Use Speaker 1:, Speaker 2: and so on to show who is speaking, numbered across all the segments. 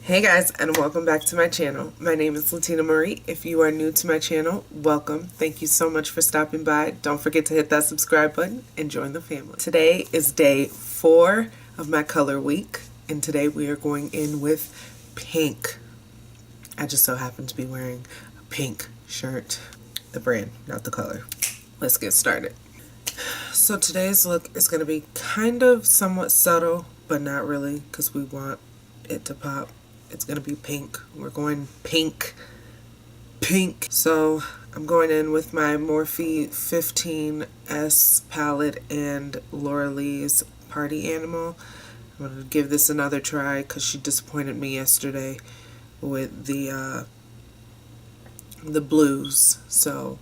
Speaker 1: Hey guys, and welcome back to my channel. My name is Latina Marie. If you are new to my channel, welcome. Thank you so much for stopping by. Don't forget to hit that subscribe button and join the family. Today is day 4 of my color week, and today we are going in with pink. I just so happen to be wearing a pink shirt. The brand, not the color. Let's get started. So today's look is going to be kind of somewhat subtle, but not really, because we want it to pop. It's going to be pink. We're going pink. So I'm going in with my Morphe 15S palette and Laura Lee's Party Animal. I'm going to give this another try because she disappointed me yesterday with the blues. So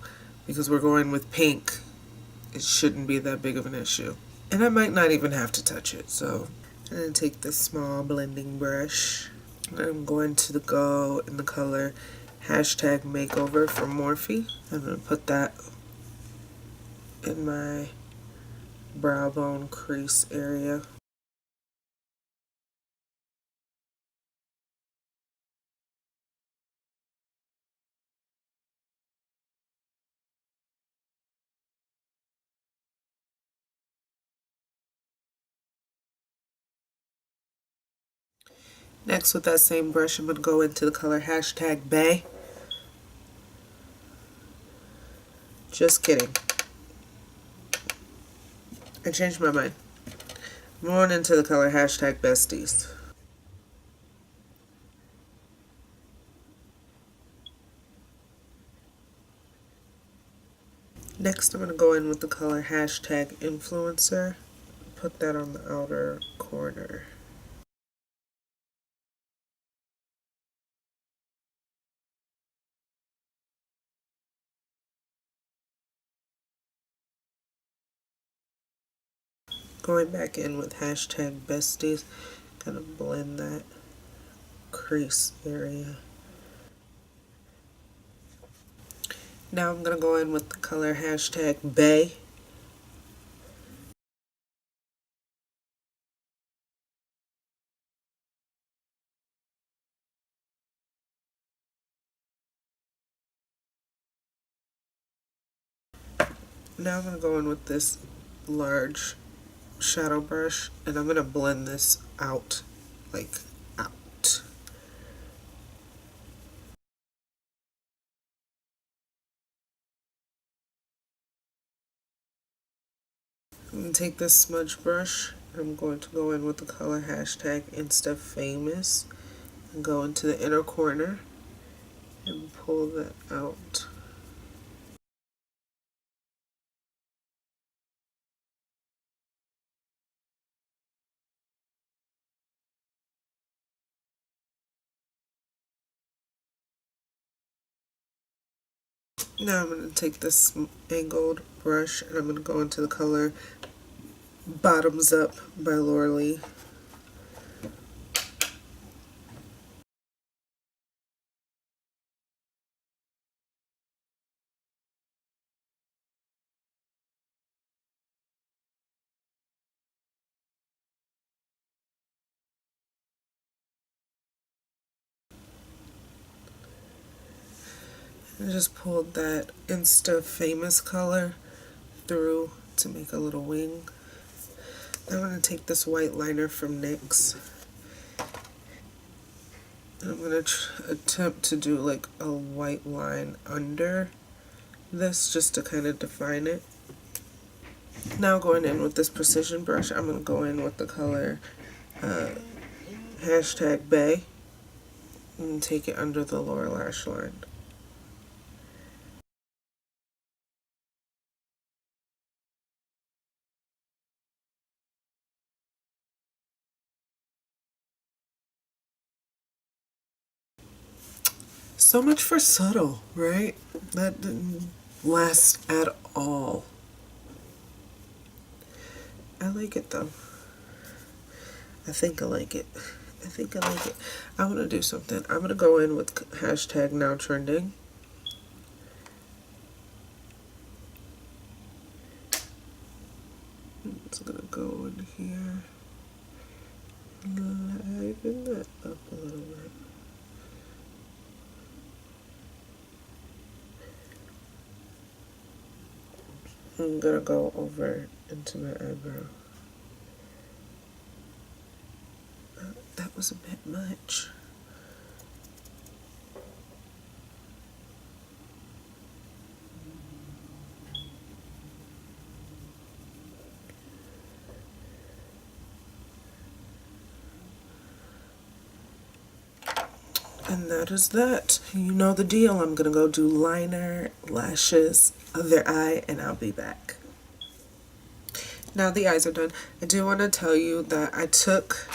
Speaker 1: because we're going with pink, it shouldn't be that big of an issue. And I might not even have to touch it. So I'm going to take this small blending brush. I'm going to go in the color #makeover from Morphe. I'm going to put that in my brow bone crease area. Next, with that same brush, I'm going to go into the color #Bay. Just kidding. I changed my mind. I'm going into the color #Besties. Next, I'm going to go in with the color #Influencer. Put that on the outer corner. Going back in with #Besties, kind of blend that crease area. Now I'm going to go in with the color #Bay. Now I'm going to go in with this large shadow brush, and I'm going to blend this out, like out. I'm going to take this smudge brush, and I'm going to go in with the color #InstaFamous, and go into the inner corner and pull that out. Now I'm going to take this angled brush, and I'm going to go into the color Bottoms Up by Laura Lee. I just pulled that InstaFamous color through to make a little wing. Now I'm going to take this white liner from NYX. I'm going to attempt to do like a white line under this just to kind of define it. Now going in with this precision brush, I'm going to go in with the color #Bay and take it under the lower lash line. So much for subtle, right? That didn't last at all. I like it though. I think I like it. I'm going to do something. I'm going to go in with #NowTrending. It's going to go in here. Liven that up a little bit. I'm gonna go over into my eyebrow. That was a bit much. And that is that. You know the deal. I'm gonna go do liner, lashes, other eye, and I'll be back. Now the eyes are done. I do want to tell you that I took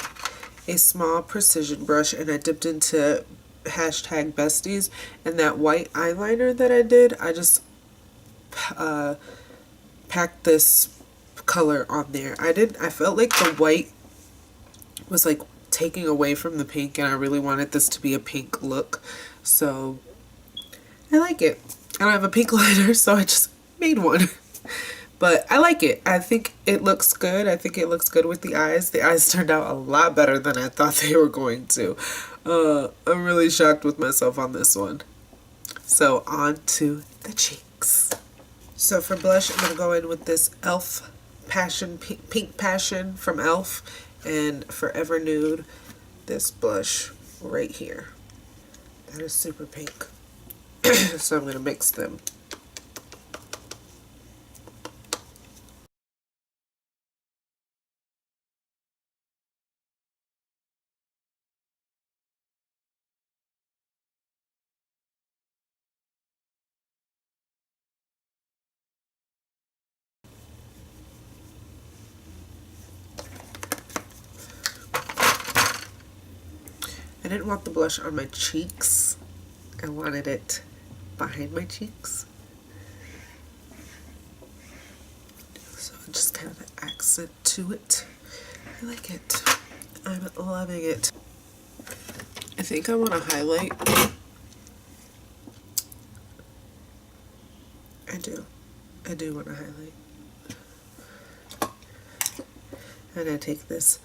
Speaker 1: a small precision brush and I dipped into hashtag besties, and that white eyeliner that I did, I just packed this color on there. I felt like the white was like taking away from the pink, and I really wanted this to be a pink look, so I like it. I don't have a pink liner, so I just made one. But I like it. I think it looks good. I think it looks good with the eyes. The eyes turned out a lot better than I thought they were going to. I'm really shocked with myself on this one. So on to the cheeks. So for blush, I'm going to go in with this e.l.f. Passion Pink Passion from e.l.f. and Forever Nude, this blush right here. That is super pink. So I'm going to mix them. I didn't want the blush on my cheeks. I wanted it behind my cheeks. So it just kind of accent to it. I like it. I'm loving it. I think I want to highlight. I do want to highlight. And I take this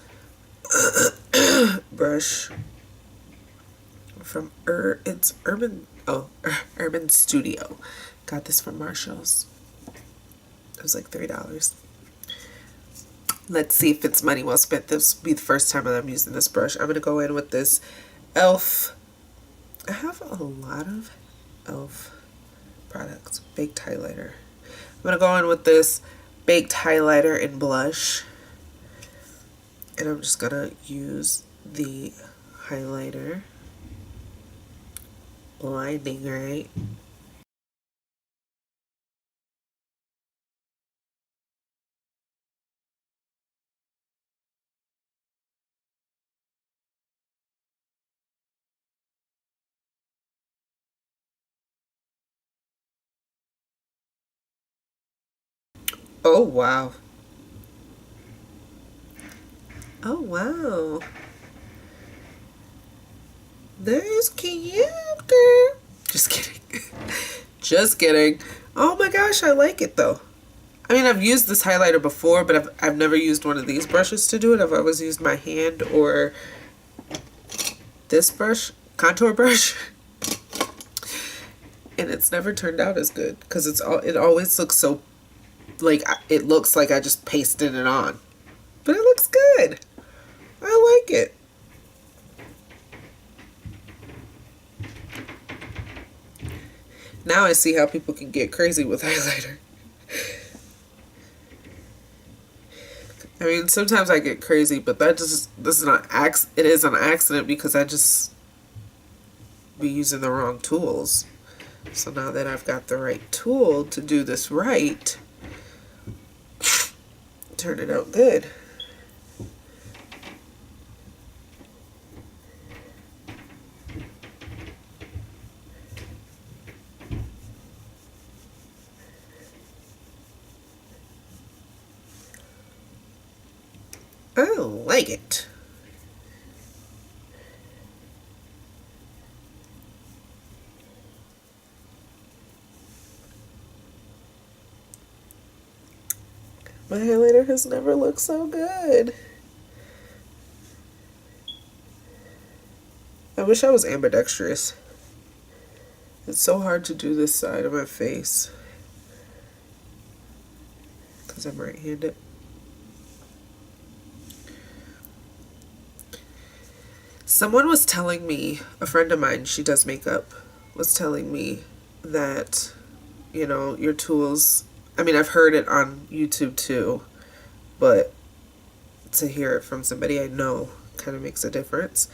Speaker 1: brush from it's Urban Studio. Got this from Marshall's. It was like $3. Let's see if it's money well spent. This will be the first time that I'm using this brush. I'm going to go in with this e.l.f. I have a lot of e.l.f. products. Baked highlighter. I'm going to go in with this baked highlighter and blush. And I'm just going to use the highlighter. Blinding, right? Oh, wow. Oh, wow. There's cute, girl. Just kidding. Just kidding. Oh my gosh, I like it though. I mean, I've used this highlighter before, but I've never used one of these brushes to do it. I've always used my hand or this brush, contour brush. And it's never turned out as good because it always looks so, like, it looks like I just pasted it on. But it looks good. I like it. Now I see how people can get crazy with highlighter. I mean, sometimes I get crazy, but this is not it is an accident because I just be using the wrong tools. So now that I've got the right tool to do this right, turn it out good. I like it. My highlighter has never looked so good. I wish I was ambidextrous. It's so hard to do this side of my face. because I'm right-handed. Someone was telling me, a friend of mine, she does makeup, was telling me that, you know, your tools, I mean, I've heard it on YouTube too, but to hear it from somebody I know kind of makes a difference.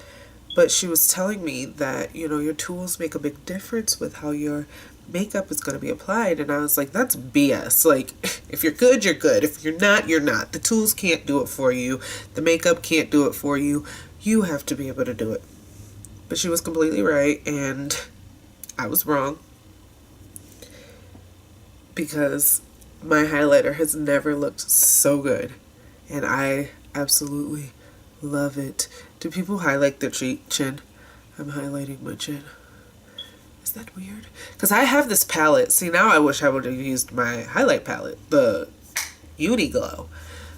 Speaker 1: But she was telling me that, you know, your tools make a big difference with how your makeup is going to be applied. And I was like, that's BS. Like, if you're good, you're good. If you're not, you're not. The tools can't do it for you. The makeup can't do it for you. You have to be able to do it. But she was completely right, and I was wrong. Because my highlighter has never looked so good. And I absolutely love it. Do people highlight their chin? I'm highlighting my chin. Is that weird? Because I have this palette. See, now I wish I would have used my highlight palette. The Glow,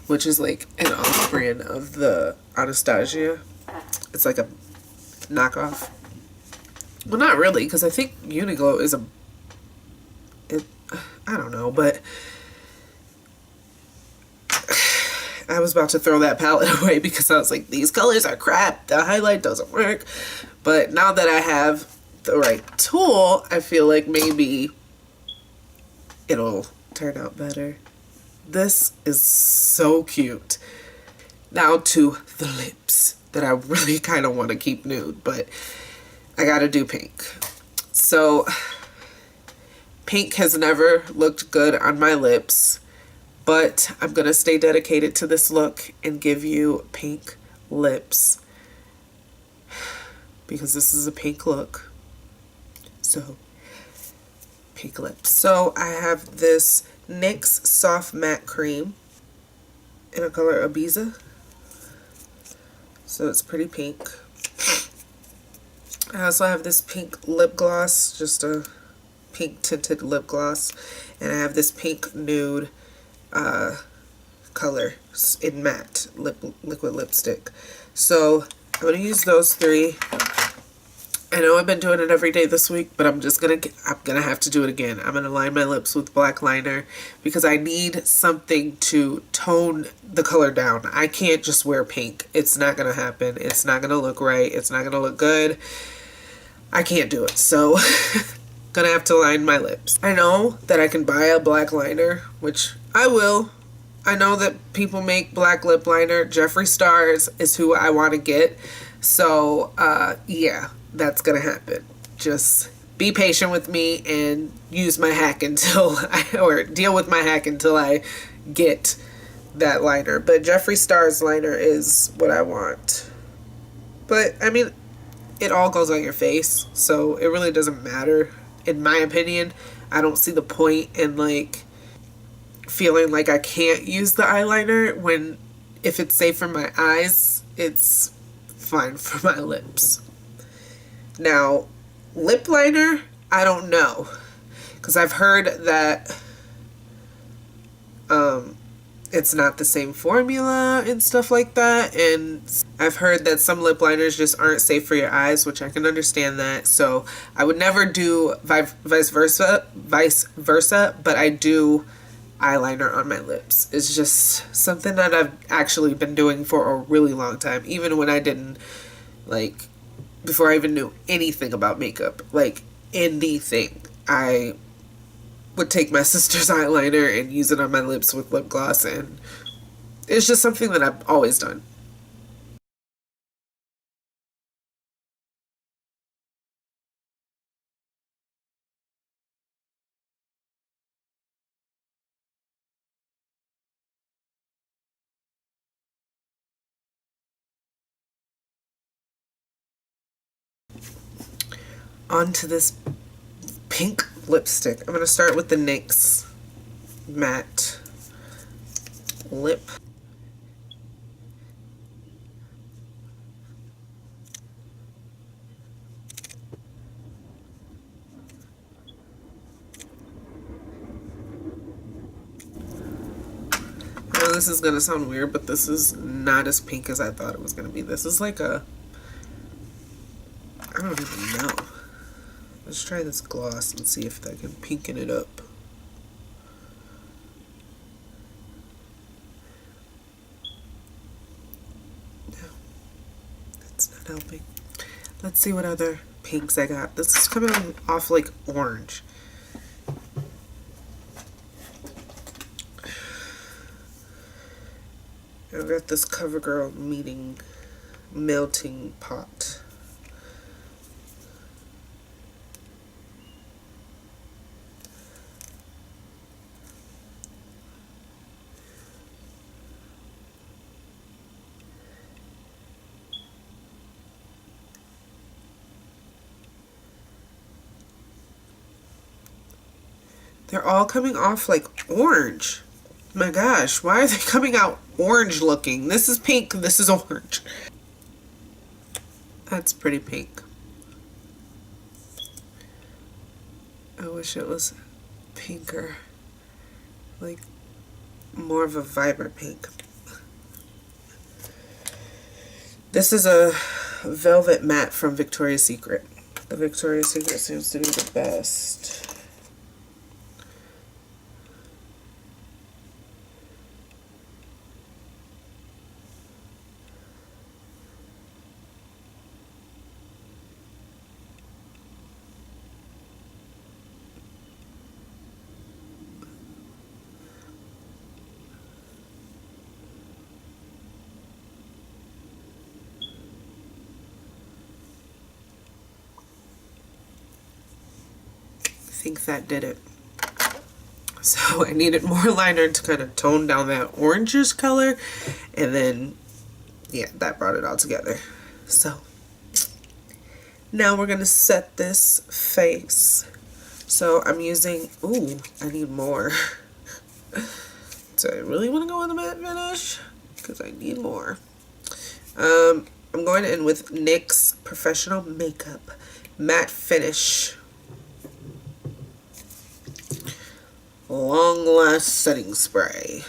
Speaker 1: which is like an off-brand of the Anastasia. It's like a knockoff. Well, not really, because I think Glow is I don't know, but I was about to throw that palette away because I was like, these colors are crap. The highlight doesn't work. But now that I have the right tool, I feel like maybe it'll turn out better. This is so cute. Now to the lips that I really kind of want to keep nude, but I gotta do pink. So pink has never looked good on my lips, but I'm gonna stay dedicated to this look and give you pink lips because this is a pink look. So pink lips. So I have this NYX Soft Matte Cream in a color Ibiza. So it's pretty pink. I also have this pink lip gloss, just a pink tinted lip gloss, and I have this pink nude color in matte liquid lipstick. So I'm gonna use those three. I know I've been doing it every day this week, but I'm gonna have to do it again. I'm gonna line my lips with black liner because I need something to tone the color down. I can't just wear pink. It's not gonna happen. It's not gonna look right. It's not gonna look good. I can't do it. So gonna have to line my lips. I know that I can buy a black liner, which I will. I know that people make black lip liner. Jeffree Star's is who I want to get. So yeah, that's gonna happen. Just be patient with me and use my hack until or deal with my hack until I get that liner. But Jeffree Star's liner is what I want. But I mean, it all goes on your face, so it really doesn't matter. In my opinion, I don't see the point in like feeling like I can't use the eyeliner when if it's safe for my eyes, it's fine for my lips. Now, lip liner, I don't know, because I've heard that it's not the same formula and stuff like that, and I've heard that some lip liners just aren't safe for your eyes, which I can understand that. So I would never do vice versa, but I do eyeliner on my lips. It's just something that I've actually been doing for a really long time, even when I didn't, like, before I even knew anything about makeup, like anything. I would take my sister's eyeliner and use it on my lips with lip gloss, and it's just something that I've always done. Onto this pink lipstick. I'm going to start with the NYX matte lip. I know this is going to sound weird, but this is not as pink as I thought it was going to be. This is like a, I don't even know. Let's try this gloss and see if I can pinken it up. helping. Let's see what other pinks I got. This is coming off like orange. I've got this CoverGirl melting pot. They're all coming off like orange. My gosh, why are they coming out orange looking? This is pink, this is orange. That's pretty pink. I wish it was pinker. Like more of a vibrant pink. This is a velvet matte from Victoria's Secret. The Victoria's Secret seems to be the best. I think that did it. So I needed more liner to kind of tone down that orangish color, and then yeah, that brought it all together. So now we're gonna set this face. So I'm using, ooh, I need more. So I really want to go with a matte finish because I need more. I'm going in with NYX Professional Makeup Matte Finish Long Last Setting Spray.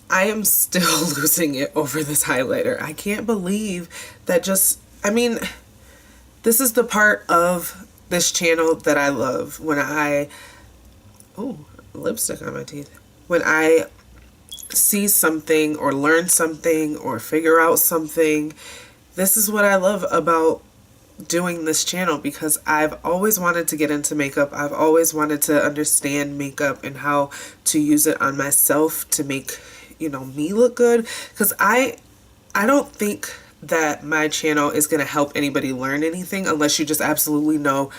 Speaker 1: I am still losing it over this highlighter. I can't believe that just, I mean, this is the part of this channel that I love. When I, oh, lipstick on my teeth. When I see something or learn something or figure out something, this is what I love about doing this channel, because I've always wanted to get into makeup. I've always wanted to understand makeup and how to use it on myself to make, you know, me look good, because I don't think that my channel is going to help anybody learn anything unless you just absolutely know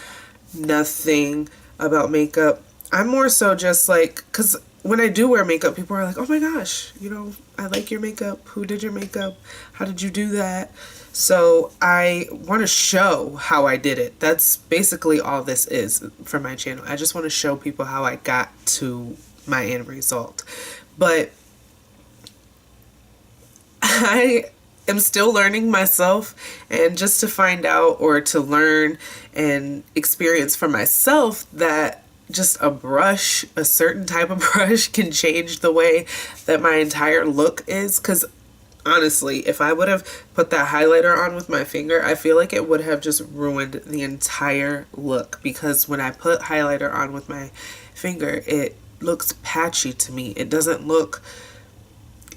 Speaker 1: nothing about makeup. I'm more so just like, because when I do wear makeup, people are like, oh my gosh, you know, I like your makeup. Who did your makeup? How did you do that? So I want to show how I did it. That's basically all this is for my channel. I just want to show people how I got to my end result. But I am still learning myself, and just to find out or to learn and experience for myself that just a brush, a certain type of brush, can change the way that my entire look is. Because honestly, if I would have put that highlighter on with my finger, I feel like it would have just ruined the entire look, because when I put highlighter on with my finger, it looks patchy to me. It doesn't look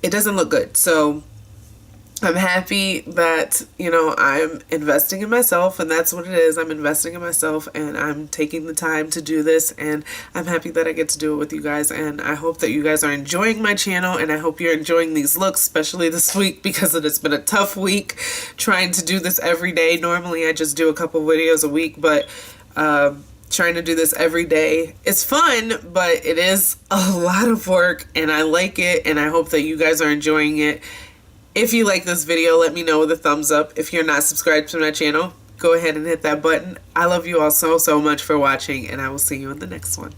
Speaker 1: good. So I'm happy that, you know, I'm investing in myself, and that's what it is. I'm investing in myself, and I'm taking the time to do this, and I'm happy that I get to do it with you guys. And I hope that you guys are enjoying my channel, and I hope you're enjoying these looks, especially this week, because it has been a tough week trying to do this every day. Normally I just do a couple videos a week, but trying to do this every day is fun, but it is a lot of work, and I like it, and I hope that you guys are enjoying it. If you like this video, let me know with a thumbs up. If you're not subscribed to my channel, go ahead and hit that button. I love you all so much for watching, and I will see you in the next one.